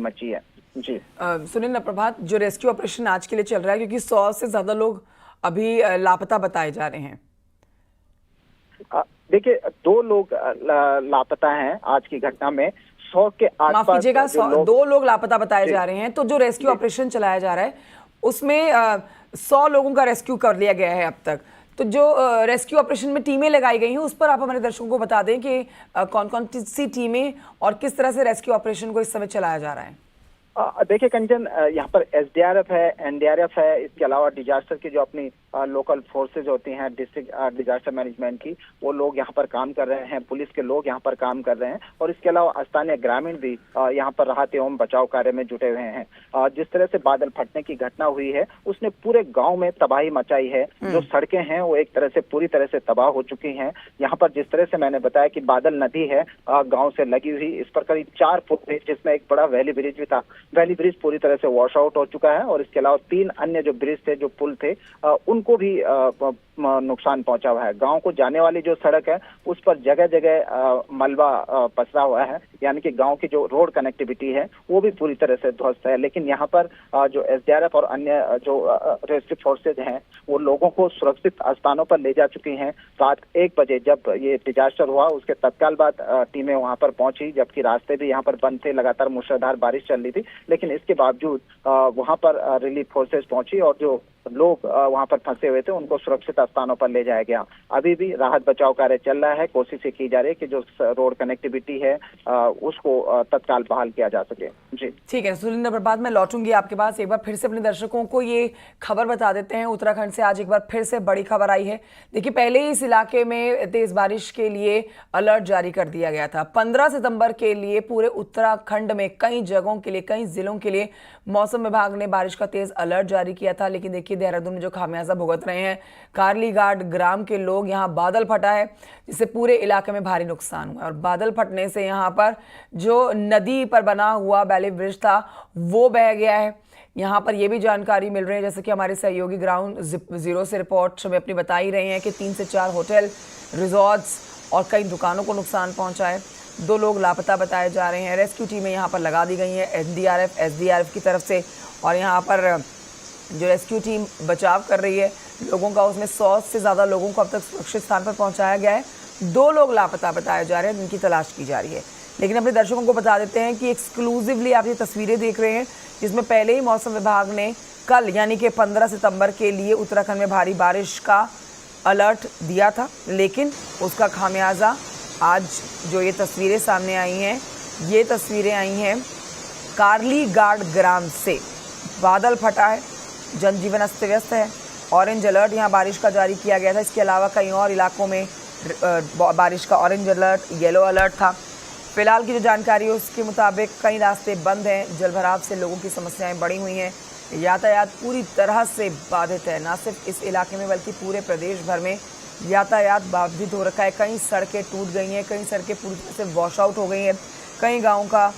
मची है। जी सुनील प्रभात, जो रेस्क्यू ऑपरेशन आज के लिए चल रहा है, क्योंकि 100 से ज्यादा लोग अभी लापता बताए जा रहे हैं। देखिए 2 लोग लापता हैं आज की घटना में। 100 के आसपास, माफ कीजिएगा, 2 लोग लापता बताए जा रहे हैं। तो जो रेस्क्यू ऑपरेशन चलाया जा रहा है उसमें 100 लोगों का रेस्क्यू कर लिया गया है अब तक। तो जो रेस्क्यू ऑपरेशन में टीमें लगाई गई हैं उस पर आप हमारे दर्शकों को बता दें कि कौन कौन सी टीमें और किस तरह से रेस्क्यू ऑपरेशन को इस समय चलाया जा रहा है। देखिए कंचन, यहाँ पर एसडीआरएफ है, एनडीआरएफ है, इसके अलावा डिजास्टर की जो अपनी लोकल फोर्सेज होती हैं डिस्ट्रिक्ट डिजास्टर मैनेजमेंट की, वो लोग यहाँ पर काम कर रहे हैं। पुलिस के लोग यहाँ पर काम कर रहे हैं और इसके अलावा स्थानीय ग्रामीण भी यहाँ पर राहत एवं बचाव कार्य में जुटे हुए हैं। जिस तरह से बादल फटने की घटना हुई है उसने पूरे गाँव में तबाही मचाई है। जो सड़कें हैं वो एक तरह से पूरी तरह से तबाह हो चुकी हैं। यहाँ पर जिस तरह से मैंने बताया कि बादल नदी है गाँव से लगी हुई, इस पर करीब 4 फुट जिसमें एक बड़ा वैली ब्रिज भी था, वैली ब्रिज पूरी तरह से वॉश आउट हो चुका है और इसके अलावा 3 अन्य जो ब्रिज थे, जो पुल थे, उनको भी नुकसान पहुंचा हुआ है। गांव को जाने वाली जो सड़क है उस पर जगह जगह मलबा पसरा हुआ है, यानी कि गांव की जो रोड कनेक्टिविटी है वो भी पूरी तरह से ध्वस्त है। लेकिन यहाँ पर जो एसडीआरएफ और अन्य जो रेस्क्यू फोर्सेज हैं वो लोगों को सुरक्षित स्थानों पर ले जा चुकी हैं। रात 1 बजे जब ये डिजास्टर हुआ उसके तत्काल बाद टीमें वहां पर पहुंची, जबकि रास्ते भी यहाँ पर बंद थे, लगातार मूसलाधार बारिश चल रही थी। लेकिन इसके बावजूद वहां पर रिलीफ फोर्सेज पहुंची और जो लोग वहां पर फंसे हुए थे उनको सुरक्षित स्थानों पर ले जाया गया। अभी भी राहत बचाव कार्य चल रहा है। कोशिशें की जा रही है कि जो रोड कनेक्टिविटी है उसको तत्काल बहाल किया जा सके। जी ठीक है सुनील प्रभात, मैं लौटूंगी आपके पास। एक बार फिर से अपने दर्शकों को ये खबर बता देते हैं। उत्तराखंड से आज एक बार फिर से बड़ी खबर आई है। देखिए, पहले ही इस इलाके में तेज बारिश के लिए अलर्ट जारी कर दिया गया था। 15 सितंबर के लिए पूरे उत्तराखंड में कई जगहों के लिए, कई जिलों के लिए मौसम विभाग ने बारिश का तेज अलर्ट जारी किया था। लेकिन देखिए देहरादून में जो खामियाजा भुगत रहे हैं कारली घाट ग्राम के लोग, यहाँ बादल फटा है जिससे पूरे इलाके में भारी नुकसान हुआ है। और बादल फटने से यहाँ पर जो नदी पर बना हुआ वैली ब्रिज था वो बह गया है। यहाँ पर यह भी जानकारी मिल रही है, जैसे कि हमारे सहयोगी ग्राउंड जीरो से रिपोर्ट हमें अपनी बता ही रहे हैं कि 3 से 4 होटल, रिजॉर्ट्स और कई दुकानों को नुकसान पहुंचा है। 2 लोग लापता बताए जा रहे हैं। रेस्क्यू टीमें यहाँ पर लगा दी गई हैं एनडीआरएफ, एसडीआरएफ की तरफ से। और यहाँ पर जो रेस्क्यू टीम बचाव कर रही है लोगों का, उसमें 100 से ज़्यादा लोगों को अब तक सुरक्षित स्थान पर पहुँचाया गया है। 2 लोग लापता बताए जा रहे हैं जिनकी तलाश की जा रही है। लेकिन अपने दर्शकों को बता देते हैं कि एक्सक्लूसिवली आप ये तस्वीरें देख रहे हैं जिसमें पहले ही मौसम विभाग ने कल यानी कि 15 सितंबर के लिए उत्तराखंड में भारी बारिश का अलर्ट दिया था। लेकिन उसका खामियाजा आज जो ये तस्वीरें सामने आई हैं, ये तस्वीरें आई हैं कारली घाट ग्राम से। बादल फटा है, जनजीवन अस्त व्यस्त है। ऑरेंज अलर्ट यहाँ बारिश का जारी किया गया था। इसके अलावा कई और इलाकों में बारिश का ऑरेंज अलर्ट, येलो अलर्ट था। फिलहाल की जो जानकारी है उसके मुताबिक कई रास्ते बंद हैं। जलभराव से लोगों की समस्याएं बढ़ी हुई हैं। यातायात पूरी तरह से बाधित है। न सिर्फ इस इलाके में बल्कि पूरे प्रदेश भर में यातायात बाधित हो रखा है। कई सड़कें टूट गई हैं, कई सड़कें पूरी तरह से वॉश आउट हो गई हैं। कई गाँवों का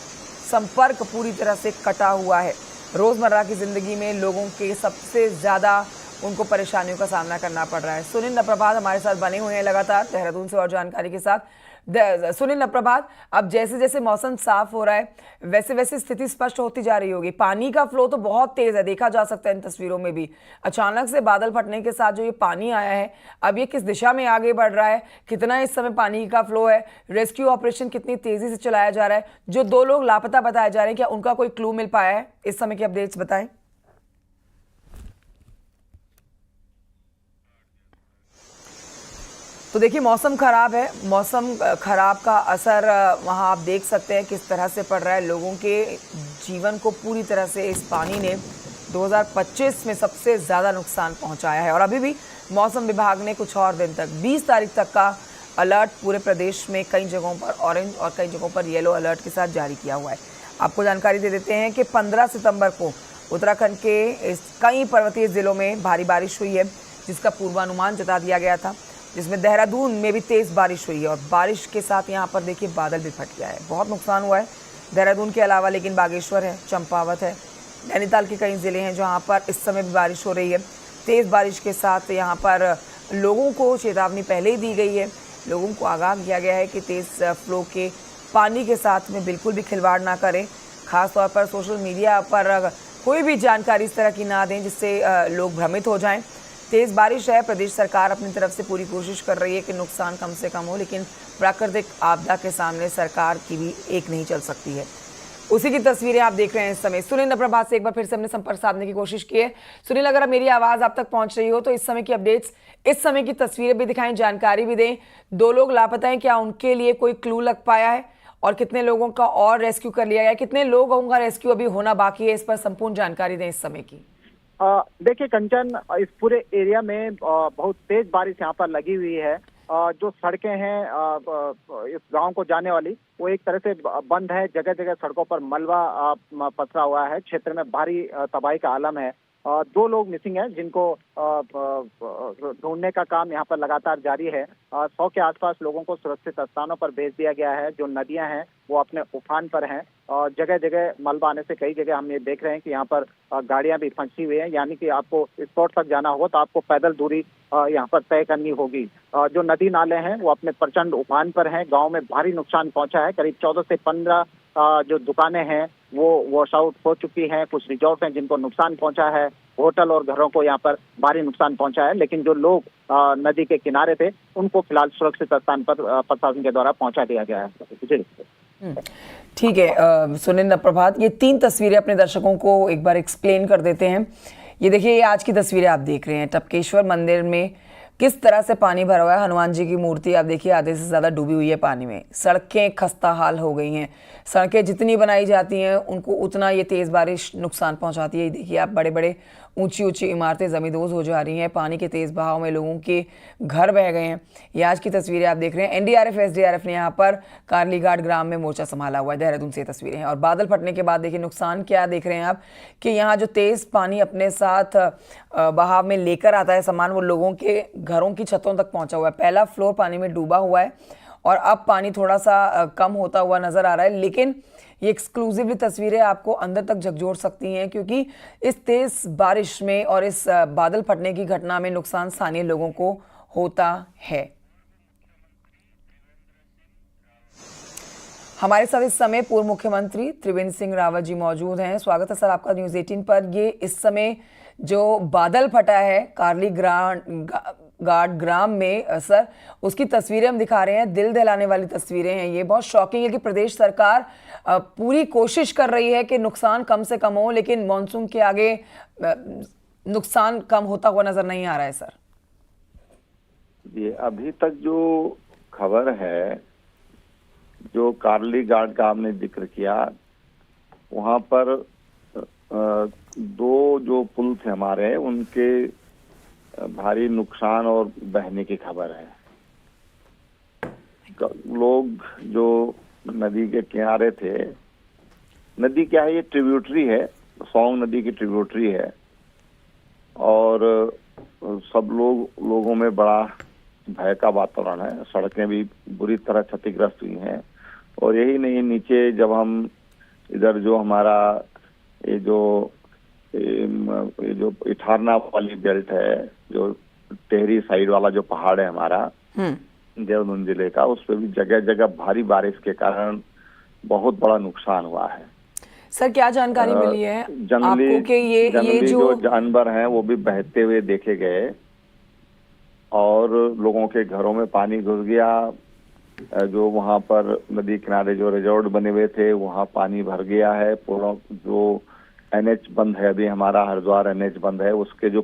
संपर्क पूरी तरह से कटा हुआ है। रोज़मर्रा की ज़िंदगी में लोगों के सबसे ज़्यादा उनको परेशानियों का सामना करना पड़ रहा है। सुनील प्रभात हमारे साथ बने हुए हैं लगातार देहरादून से और जानकारी के साथ। सुनील प्रभात, अब जैसे जैसे मौसम साफ हो रहा है वैसे वैसे स्थिति स्पष्ट होती जा रही होगी। पानी का फ्लो तो बहुत तेज है, देखा जा सकता है इन तस्वीरों में भी। अचानक से बादल फटने के साथ जो ये पानी आया है, अब ये किस दिशा में आगे बढ़ रहा है, कितना इस समय पानी का फ्लो है, रेस्क्यू ऑपरेशन कितनी तेजी से चलाया जा रहा है, जो 2 लोग लापता बताए जा रहे हैं क्या उनका कोई क्लू मिल पाया है? इस समय की अपडेट्स बताएं। तो देखिए मौसम खराब है। मौसम खराब का असर वहाँ आप देख सकते हैं किस तरह से पड़ रहा है। लोगों के जीवन को पूरी तरह से इस पानी ने 2025 में सबसे ज़्यादा नुकसान पहुँचाया है। और अभी भी मौसम विभाग ने कुछ और दिन तक 20 तारीख तक का अलर्ट पूरे प्रदेश में कई जगहों पर ऑरेंज और कई जगहों पर येलो अलर्ट के साथ जारी किया हुआ है। आपको जानकारी दे देते हैं कि 15 सितंबर को उत्तराखंड के इस कई पर्वतीय ज़िलों में भारी बारिश हुई है जिसका पूर्वानुमान जता दिया गया था, जिसमें देहरादून में भी तेज़ बारिश हुई है। और बारिश के साथ यहाँ पर देखिए बादल भी फट गया है। बहुत नुकसान हुआ है देहरादून के अलावा। लेकिन बागेश्वर है, चंपावत है, नैनीताल के कई ज़िले हैं जहाँ पर इस समय भी बारिश हो रही है। तेज़ बारिश के साथ यहाँ पर लोगों को चेतावनी पहले ही दी गई है। लोगों को आगाह किया गया है कि तेज़ फ्लो के पानी के साथ में बिल्कुल भी खिलवाड़ ना करें। खास तौर पर सोशल मीडिया पर कोई भी जानकारी इस तरह की ना दें जिससे लोग भ्रमित हो जाएं। तेज़ बारिश है, प्रदेश सरकार अपनी तरफ से पूरी कोशिश कर रही है कि नुकसान कम से कम हो, लेकिन प्राकृतिक आपदा के सामने सरकार की भी एक नहीं चल सकती है। उसी की तस्वीरें आप देख रहे हैं इस समय। सुनील नप्रभात से एक बार फिर से हमने संपर्क साधने की कोशिश की है। सुनील, अगर अब मेरी आवाज़ आप तक पहुंच रही हो तो इस समय की अपडेट्स, इस समय की तस्वीरें भी दिखाएं, जानकारी भी दें। 2 लोग लापता हैं, क्या उनके लिए कोई क्लू लग पाया है और कितने लोगों का और रेस्क्यू कर लिया गया है, कितने लोगों का रेस्क्यू अभी होना बाकी है, इस पर संपूर्ण जानकारी दें इस समय की। देखिए कंचन, इस पूरे एरिया में बहुत तेज बारिश यहाँ पर लगी हुई है। जो सड़कें हैं इस गांव को जाने वाली, वो एक तरह से बंद है। जगह जगह सड़कों पर मलबा पसरा हुआ है। क्षेत्र में भारी तबाही का आलम है। 2 लोग मिसिंग हैं, जिनको ढूंढने का काम यहाँ पर लगातार जारी है। 100 के आसपास लोगों को सुरक्षित स्थानों पर भेज दिया गया है। जो नदियां हैं वो अपने उफान पर हैं और जगह जगह मलबा आने से कई जगह हम ये देख रहे हैं कि यहाँ पर गाड़ियां भी फंसी हुई हैं। यानी कि आपको स्पॉट तक जाना होगा तो आपको पैदल दूरी यहाँ पर तय करनी होगी। जो नदी नाले हैं वो अपने प्रचंड उफान पर हैं। गाँव में भारी नुकसान पहुंचा है। करीब 14 से 15 जो दुकानें हैं वो वॉश आउट हो चुकी हैं। कुछ रिजॉर्ट हैं जिनको नुकसान पहुंचा है। होटल और घरों को यहाँ पर भारी नुकसान पहुंचा है। लेकिन जो लोग नदी के किनारे थे उनको फिलहाल सुरक्षित स्थान पर प्रशासन के द्वारा पहुंचा दिया गया है। जी ठीक है सुनील नप्रभात, ये 3 तस्वीरें अपने दर्शकों को एक बार एक्सप्लेन कर देते हैं। ये देखिए, आज की तस्वीरें आप देख रहे हैं। टपकेश्वर मंदिर में किस तरह से पानी भरा हुआ है। हनुमान जी की मूर्ति आप देखिए आधे से ज़्यादा डूबी हुई है पानी में। सड़कें खस्ता हाल हो गई हैं। सड़कें जितनी बनाई जाती हैं उनको उतना ये तेज़ बारिश नुकसान पहुंचाती है। देखिए आप, बड़े बड़े ऊंची ऊंची इमारतें ज़मींदोज़ हो जा रही हैं। पानी के तेज़ बहाव में लोगों के घर बह गए हैं। ये आज की तस्वीरें आप देख रहे हैं। एनडीआरएफ एसडीआरएफ ने यहाँ पर कारलीघाट ग्राम में मोर्चा संभाला हुआ है। देहरादून से तस्वीरें हैं। और बादल फटने के बाद देखिए नुकसान क्या देख रहे हैं आप, कि यहाँ जो तेज़ पानी अपने साथ बहाव में लेकर आता है सामान, वो लोगों के घरों की छतों तक पहुंचा हुआ है। पहला फ्लोर पानी में डूबा हुआ है और अब पानी थोड़ा सा कम होता हुआ नजर आ रहा है। लेकिन ये एक्सक्लूसिवली तस्वीरें आपको अंदर तक झकझोर सकती हैं, क्योंकि इस तेज बारिश में और इस बादल फटने की घटना में नुकसान स्थानीय लोगों को होता है। हमारे साथ इस समय पूर्व मुख्यमंत्री त्रिवेंद्र सिंह रावत जी मौजूद हैं। स्वागत है सर आपका न्यूज़ 18 पर। ये इस समय जो बादल फटा है कारलीघाट ग्राम में सर, उसकी तस्वीरें हम दिखा रहे हैं। दिल दहलाने वाली तस्वीरें हैं। ये बहुत शॉकिंग है कि प्रदेश सरकार पूरी कोशिश कर रही है कि नुकसान कम से कम हो, लेकिन मॉनसून के आगे नुकसान कम होता हुआ नजर नहीं आ रहा है सर। ये अभी तक जो खबर है, जो कारलीघाट का आपने जिक्र किया, वहां पर 2 जो पुल थे हमारे, उनके भारी नुकसान और बहने की खबर है। लोग जो नदी के किनारे थे, नदी क्या है, ये ट्रिब्यूटरी है, सोंग नदी की ट्रिब्यूटरी है, और सब लोगों में बड़ा भय का वातावरण है। सड़कें भी बुरी तरह क्षतिग्रस्त हुई हैं। और यही नहीं, नीचे जब हम इधर जो हमारा ये जो इठारना वाली बेल्ट है, जो टेहरी साइड वाला जो पहाड़ है हमारा देहरादून जिले का, उस पर भी जगह जगह भारी बारिश के कारण बहुत बड़ा नुकसान हुआ है। सर क्या जानकारी मिली है आपको कि ये जो जानवर हैं वो भी बहते हुए देखे गए और लोगों के घरों में पानी घुस गया। जो वहां पर नदी किनारे जो रिजॉर्ट बने हुए थे वहां पानी भर गया है। जो NH बंद है, अभी हमारा हरिद्वार NH बंद है, उसके जो